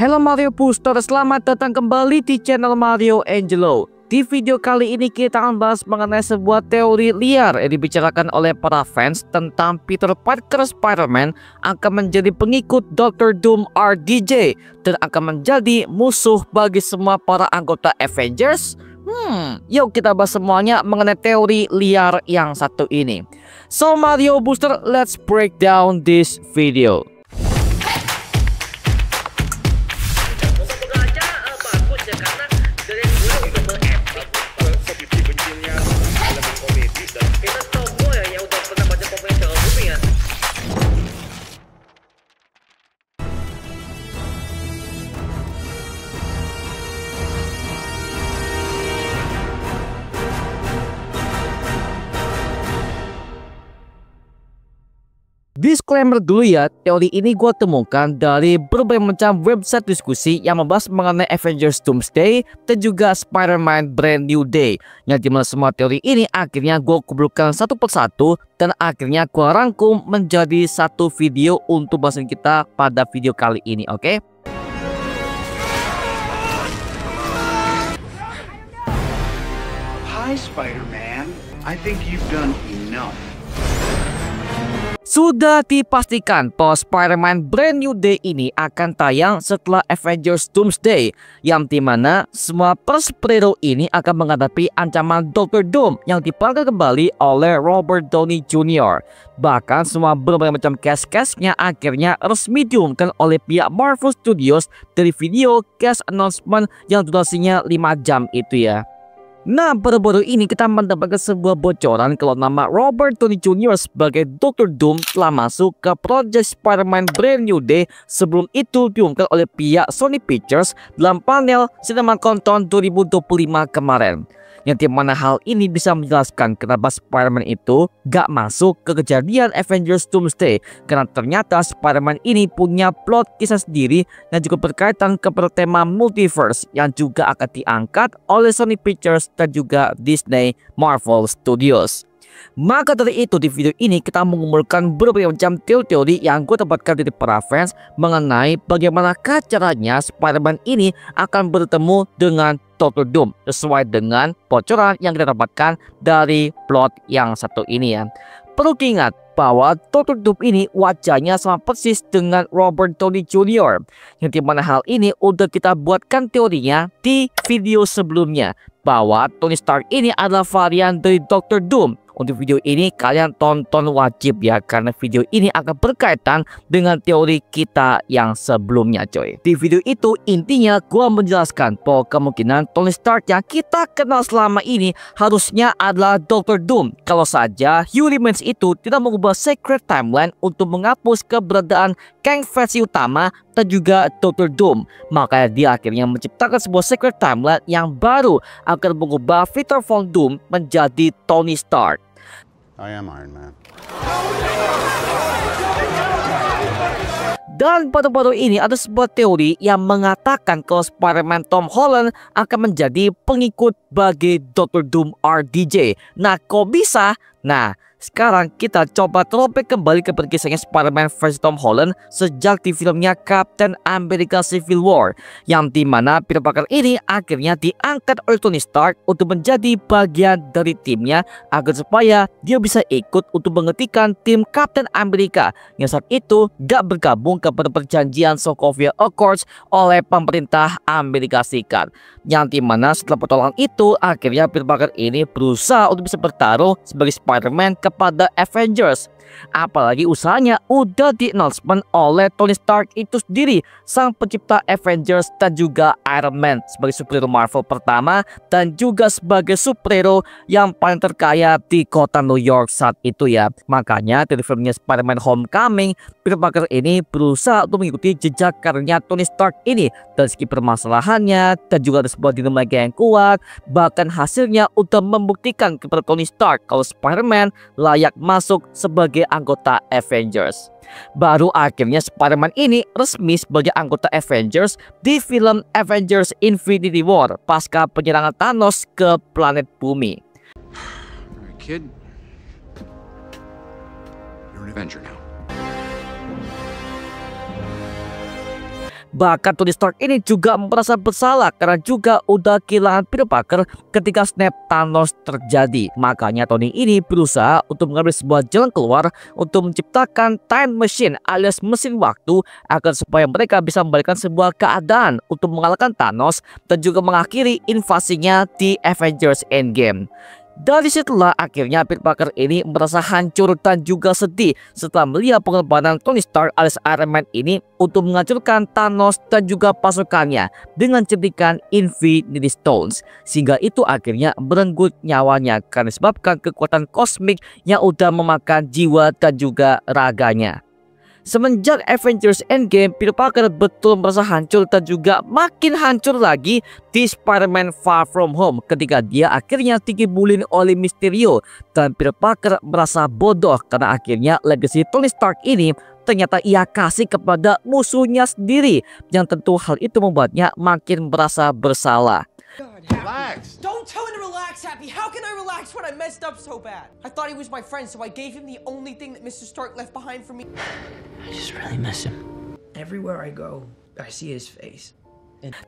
Halo Mario Booster, selamat datang kembali di channel Mario Angelo. Di video kali ini kita akan bahas mengenai sebuah teori liar yang dibicarakan oleh para fans tentang Peter Parker Spider-Man akan menjadi pengikut Dr. Doom RDJ dan akan menjadi musuh bagi semua para anggota Avengers. Yuk kita bahas semuanya mengenai teori liar yang satu ini. So Mario Booster, let's break down this video. Disclaimer dulu ya, teori ini gue temukan dari berbagai macam website diskusi yang membahas mengenai Avengers Doomsday dan juga Spider-Man Brand New Day. Yang dimana semua teori ini akhirnya gue kumpulkan satu persatu dan akhirnya gue rangkum menjadi satu video untuk bahasan kita pada video kali ini, oke? Hi Spider-Man, I think you've done enough. Sudah dipastikan bahwa Spider-Man Brand New Day ini akan tayang setelah Avengers Doomsday, yang dimana semua superhero ini akan menghadapi ancaman Dr. Doom yang diperankan kembali oleh Robert Downey Jr. Bahkan semua berbagai macam cast-castnya akhirnya resmi diumumkan oleh pihak Marvel Studios dari video cast announcement yang durasinya 5 jam itu ya. Nah, baru-baru ini kita mendapatkan sebuah bocoran kalau nama Robert Downey Jr. sebagai Dr. Doom telah masuk ke Project Spider-Man Brand New Day sebelum itu diumumkan oleh pihak Sony Pictures dalam panel CinemaCon 2025 kemarin. Yang dimana hal ini bisa menjelaskan kenapa Spider-Man itu gak masuk ke kejadian Avengers Doomsday, karena ternyata Spider-Man ini punya plot kisah sendiri yang juga berkaitan kepada tema multiverse yang juga akan diangkat oleh Sony Pictures dan juga Disney Marvel Studios. Maka dari itu di video ini kita mengumpulkan berbagai macam teori-teori yang gue dapatkan dari para fans mengenai bagaimana caranya Spider-Man ini akan bertemu dengan Dr. Doom sesuai dengan bocoran yang kita dapatkan dari plot yang satu ini ya. Perlu diingat bahwa Dr. Doom ini wajahnya sama persis dengan Robert Downey Jr. Yang dimana hal ini udah kita buatkan teorinya di video sebelumnya bahwa Tony Stark ini adalah varian dari Dr. Doom. Untuk video ini kalian tonton wajib ya, karena video ini akan berkaitan dengan teori kita yang sebelumnya coy. Di video itu intinya gua menjelaskan bahwa kemungkinan Tony Stark yang kita kenal selama ini harusnya adalah Dr. Doom, kalau saja Hugh Remains itu tidak mengubah Secret Timeline untuk menghapus keberadaan Kang versi utama dan juga Dr. Doom. Makanya dia akhirnya menciptakan sebuah Secret Timeline yang baru akan mengubah Victor Von Doom menjadi Tony Stark. I am Iron Man. Dan baru-baru ini ada sebuah teori yang mengatakan kalau Spider-Man Tom Holland akan menjadi pengikut bagi Dr. Doom RDJ. Nah, kok bisa? Nah, sekarang kita coba throwback kembali ke kisahnya Spider-Man versi Tom Holland sejak di filmnya Captain America Civil War, yang dimana Peter Parker ini akhirnya diangkat oleh Tony Stark untuk menjadi bagian dari timnya agar supaya dia bisa ikut untuk menghentikan tim Captain America yang saat itu gak bergabung kepada perjanjian Sokovia Accords oleh pemerintah Amerika Serikat. Yang dimana setelah pertolongan itu akhirnya Peter Parker ini berusaha untuk bisa bertaruh sebagai Spider-Man kepada Avengers. Apalagi usahanya udah di-announcement oleh Tony Stark itu sendiri, sang pencipta Avengers dan juga Iron Man, sebagai superhero Marvel pertama dan juga sebagai superhero yang paling terkaya di kota New York saat itu ya. Makanya dari filmnya Spider-Man Homecoming, Peter Parker ini berusaha untuk mengikuti jejak karirnya Tony Stark ini dari segi permasalahannya dan juga ada sebuah dinamika yang kuat. Bahkan hasilnya udah membuktikan kepada Tony Stark kalau Spider-Man layak masuk sebagai anggota Avengers. Baru akhirnya Spider-Man ini resmi sebagai anggota Avengers di film Avengers Infinity War pasca penyerangan Thanos ke planet bumi. Alright, kid. You're an Avenger now. Bahkan Tony Stark ini juga merasa bersalah karena juga udah kehilangan Peter Parker ketika snap Thanos terjadi. Makanya Tony ini berusaha untuk mengambil sebuah jalan keluar untuk menciptakan time machine alias mesin waktu agar supaya mereka bisa membalikan sebuah keadaan untuk mengalahkan Thanos dan juga mengakhiri invasinya di Avengers Endgame. Dari situlah akhirnya Peter Parker ini merasa hancur dan juga sedih setelah melihat pengorbanan Tony Stark alias Iron Man ini untuk menghancurkan Thanos dan juga pasukannya dengan jentikan Infinity Stones, sehingga itu akhirnya merenggut nyawanya karena disebabkan kekuatan kosmik yang udah memakan jiwa dan juga raganya. Semenjak Avengers Endgame, Peter Parker betul merasa hancur dan juga makin hancur lagi di Spider-Man Far From Home ketika dia akhirnya dikibulin oleh Mysterio, dan Peter Parker merasa bodoh karena akhirnya legacy Tony Stark ini ternyata ia kasih kepada musuhnya sendiri, yang tentu hal itu membuatnya makin merasa bersalah. Relax. Don't tell him to relax, Happy. How can I relax when I messed up so bad? I thought he was my friend, so I gave him the only thing that Mr. Stark left behind for me. I just really miss him. Everywhere I go, I see his face.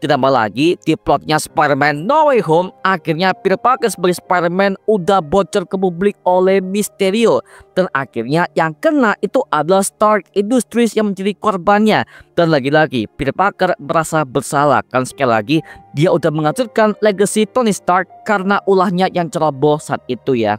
Ditambah lagi di plotnya Spider-Man No Way Home, akhirnya Peter Parker sebagai Spider-Man udah bocor ke publik oleh Mysterio, dan akhirnya yang kena itu adalah Stark Industries yang menjadi korbannya. Dan lagi-lagi Peter Parker merasa bersalah kan sekali lagi dia udah menghancurkan legacy Tony Stark karena ulahnya yang ceroboh saat itu ya.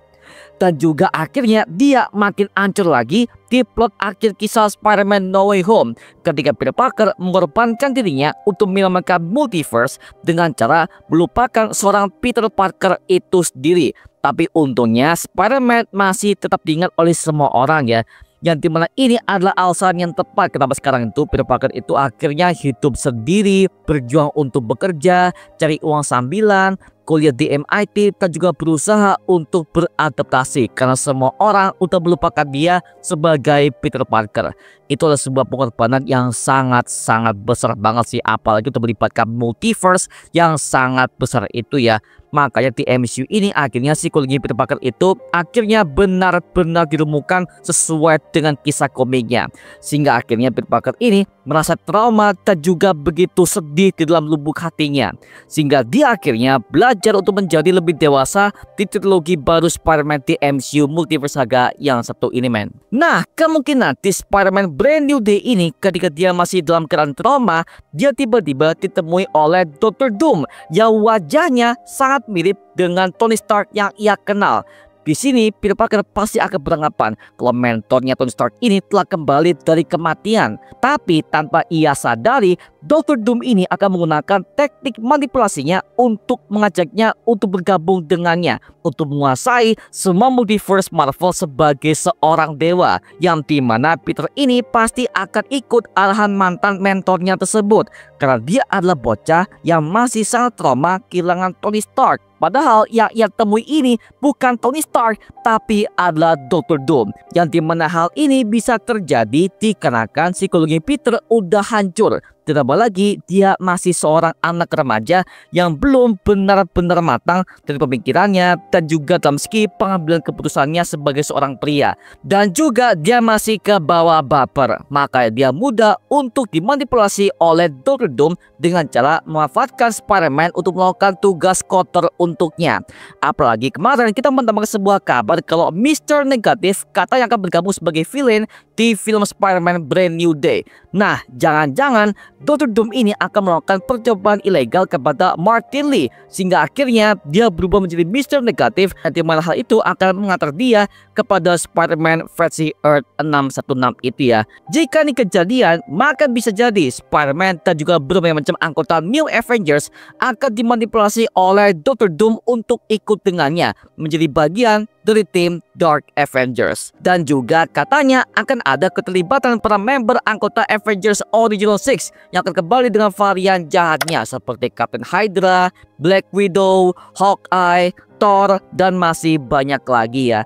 Dan juga akhirnya dia makin hancur lagi di plot akhir kisah Spider-Man No Way Home ketika Peter Parker mengorbankan dirinya untuk menyelamatkan multiverse dengan cara melupakan seorang Peter Parker itu sendiri. Tapi untungnya Spider-Man masih tetap diingat oleh semua orang ya, yang dimana ini adalah alasan yang tepat kenapa sekarang itu Peter Parker itu akhirnya hidup sendiri, berjuang untuk bekerja, cari uang sambilan, kuliah di MIT, dan juga berusaha untuk beradaptasi karena semua orang udah melupakan dia sebagai Peter Parker. Itu adalah sebuah pengorbanan yang sangat-sangat besar banget sih, apalagi untuk melibatkan multiverse yang sangat besar itu ya. Makanya di MCU ini akhirnya psikologi Peter Parker itu akhirnya benar-benar dirumuskan sesuai dengan kisah komiknya, sehingga akhirnya Peter Parker ini merasa trauma dan juga begitu sedih di dalam lubuk hatinya, sehingga dia akhirnya belajar untuk menjadi lebih dewasa di trilogi baru Spider-Man di MCU Multiverse Saga yang satu ini men. Nah, kemungkinan di Spider-Man Brand New Day ini ketika dia masih dalam keadaan trauma, dia tiba-tiba ditemui oleh Dr. Doom yang wajahnya sangat mirip dengan Tony Stark yang ia kenal. Di sini Peter Parker pasti akan beranggapan kalau mentornya Tony Stark ini telah kembali dari kematian. Tapi tanpa ia sadari, Dr. Doom ini akan menggunakan teknik manipulasinya untuk mengajaknya untuk bergabung dengannya, untuk menguasai semua multiverse Marvel sebagai seorang dewa, yang dimana Peter ini pasti akan ikut arahan mantan mentornya tersebut karena dia adalah bocah yang masih sangat trauma kehilangan Tony Stark. Padahal yang ia temui ini bukan Tony Stark, tapi adalah Dr. Doom, yang dimana hal ini bisa terjadi dikarenakan psikologi Peter udah hancur. Ditambah lagi dia masih seorang anak remaja yang belum benar-benar matang dari pemikirannya dan juga dalam segi pengambilan keputusannya sebagai seorang pria, dan juga dia masih ke bawah baper. Maka dia mudah untuk dimanipulasi oleh Dr. Doom dengan cara memanfaatkan Spider-Man untuk melakukan tugas kotor untuknya. Apalagi kemarin kita mendapatkan sebuah kabar kalau Mr. Negatif katanya akan bergabung sebagai villain di film Spider-Man Brand New Day. Nah, jangan-jangan Dr. Doom ini akan melakukan percobaan ilegal kepada Martin Lee, sehingga akhirnya dia berubah menjadi Mr. Negatif, dan dimana hal itu akan mengantar dia kepada Spider-Man versi Earth 616 itu ya. Jika ini kejadian, maka bisa jadi Spider-Man dan juga berbagai macam anggota New Avengers akan dimanipulasi oleh Dr. Doom untuk ikut dengannya menjadi bagian dari tim Dark Avengers. Dan juga katanya akan ada keterlibatan para member anggota Avengers Original 6 yang akan kembali dengan varian jahatnya seperti Captain Hydra, Black Widow, Hawkeye, Thor, dan masih banyak lagi ya.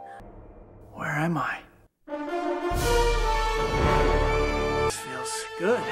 Where am I? Feels good.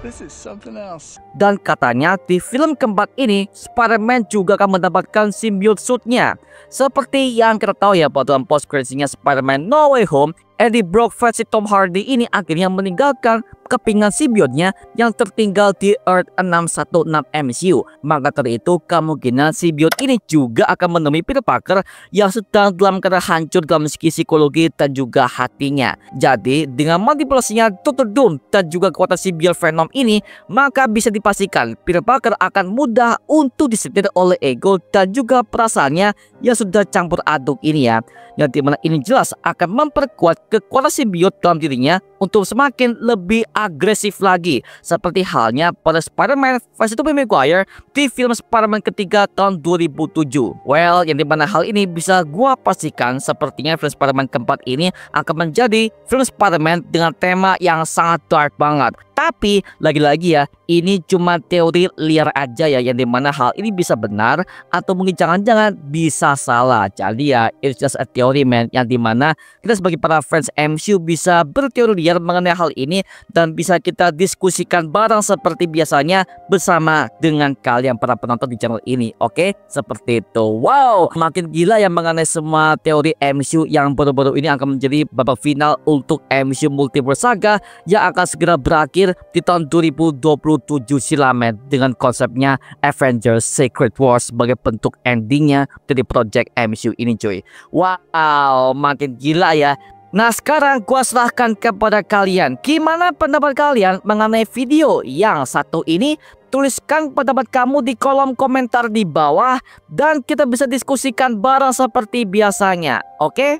This is something else. Dan katanya di film keempat ini Spider-Man juga akan mendapatkan symbiote suitnya. Seperti yang kita tahu ya, pada dalam post creditsnya Spider-Man No Way Home Eddie Brock versi Tom Hardy ini akhirnya meninggalkan kepingan simbiotnya yang tertinggal di Earth 616 MCU. Maka dari itu kemungkinan simbiot ini juga akan menemui Peter Parker yang sedang dalam keadaan hancur dalam segi psikologi dan juga hatinya. Jadi dengan manipulasinya Dr. Doom dan juga kekuatan simbiot Venom ini, maka bisa dipastikan Peter Parker akan mudah untuk disetir oleh ego dan juga perasaannya yang sudah campur aduk ini ya. Yang dimana ini jelas akan memperkuat kekuatan simbiot dalam dirinya untuk semakin lebih agresif lagi, seperti halnya pada Spider-Man versi Tobey Maguire di film Spider-Man ketiga tahun 2007. Well, yang dimana hal ini bisa gua pastikan sepertinya film Spider-Man keempat ini akan menjadi film Spider-Man dengan tema yang sangat dark banget. Tapi lagi-lagi ya, ini cuma teori liar aja ya, yang dimana hal ini bisa benar atau mungkin jangan-jangan bisa salah. Jadi ya, it's just a theory man, yang dimana kita sebagai para fans MCU bisa berteori liar mengenai hal ini dan bisa kita diskusikan bareng seperti biasanya bersama dengan kalian para penonton di channel ini. Oke, seperti itu. Wow, makin gila ya mengenai semua teori MCU yang baru-baru ini akan menjadi babak final untuk MCU Multiverse Saga yang akan segera berakhir di tahun 2027 silam dengan konsepnya Avengers Secret Wars sebagai bentuk endingnya dari project MCU ini cuy. Wow, makin gila ya. Nah sekarang gua serahkan kepada kalian, gimana pendapat kalian mengenai video yang satu ini? Tuliskan pendapat kamu di kolom komentar di bawah dan kita bisa diskusikan bareng seperti biasanya. Oke?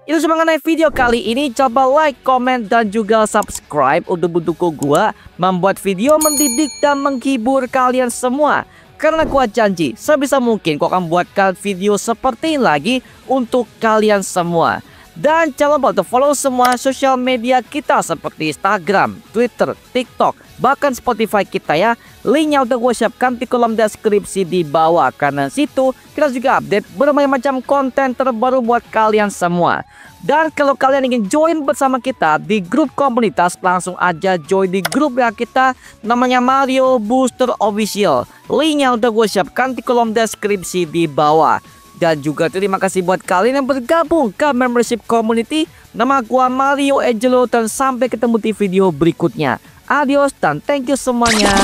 Itu mengenai video kali ini. Coba like, komen, dan juga subscribe untuk mendukung gua membuat video mendidik dan menghibur kalian semua. Karena gua janji sebisa mungkin gua akan buatkan video seperti ini lagi untuk kalian semua. Dan jangan lupa untuk follow semua sosial media kita seperti Instagram, Twitter, TikTok, bahkan Spotify kita ya. Linknya udah gue siapkan di kolom deskripsi di bawah. Karena situ kita juga update berbagai macam konten terbaru buat kalian semua. Dan kalau kalian ingin join bersama kita di grup komunitas, langsung aja join di grup ya kita, namanya Mario Booster Official. Linknya udah gue siapkan di kolom deskripsi di bawah. Dan juga terima kasih buat kalian yang bergabung ke membership community. Nama gua Mario Angelo dan sampai ketemu di video berikutnya. Adios dan thank you semuanya.